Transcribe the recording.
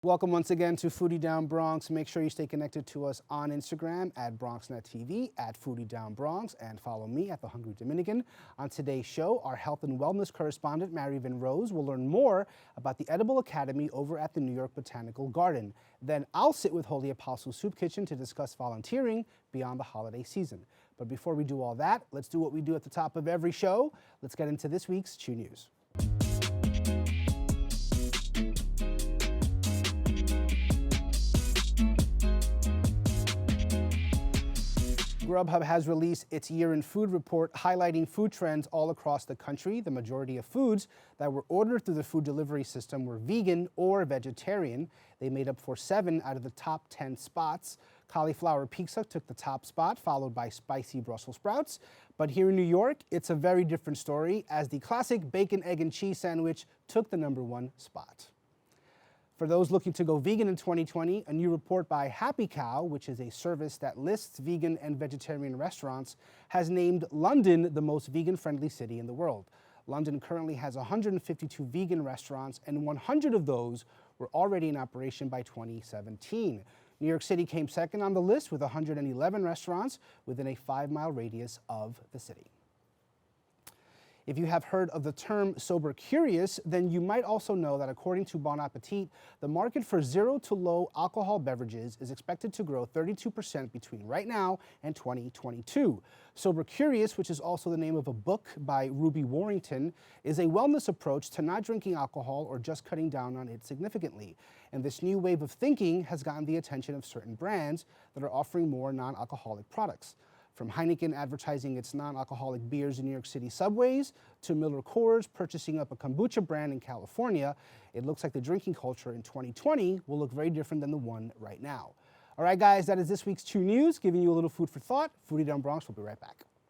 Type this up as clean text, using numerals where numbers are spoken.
Welcome once again to Foodie Down Bronx. Make sure you stay connected to us on Instagram at BronxNetTV, at Foodie Down Bronx, and follow me at the Hungry Dominican. On today's show, our health and wellness correspondent, Mary Van Rose, will learn more about the Edible Academy over at the New York Botanical Garden. Then I'll sit with Holy Apostle Soup Kitchen to discuss volunteering beyond the holiday season. But before we do all that, let's do what we do at the top of every show. Let's get into this week's Chew News. Grub Hub has released its year-in food report highlighting food trends all across the country. The majority of foods that were ordered through the food delivery system were vegan or vegetarian. They made up for 7 out of the top 10 spots. Cauliflower pizza took the top spot, followed by spicy Brussels sprouts. But here in New York, it's a very different story, as the classic bacon, egg, and cheese sandwich took the #1 spot. For those looking to go vegan in 2020, a new report by Happy Cow, which is a service that lists vegan and vegetarian restaurants, has named London the most vegan-friendly city in the world. London currently has 152 vegan restaurants, and 100 of those were already in operation by 2017. New York City came second on the list with 111 restaurants within a 5-mile radius of the city. If you have heard of the term sober curious, then you might also know that according to Bon Appetit, the market for zero to low alcohol beverages is expected to grow 32% between right now and 2022. Sober Curious, which is also the name of a book by Ruby Warrington, is a wellness approach to not drinking alcohol or just cutting down on it significantly. And this new wave of thinking has gotten the attention of certain brands that are offering more non-alcoholic products. From Heineken advertising its non-alcoholic beers in New York City subways, to Miller Coors purchasing up a kombucha brand in California, it looks like the drinking culture in 2020 will look very different than the one right now. All right, guys, that is this week's Chew News, giving you a little food for thought. Foodie Down Bronx will be right back.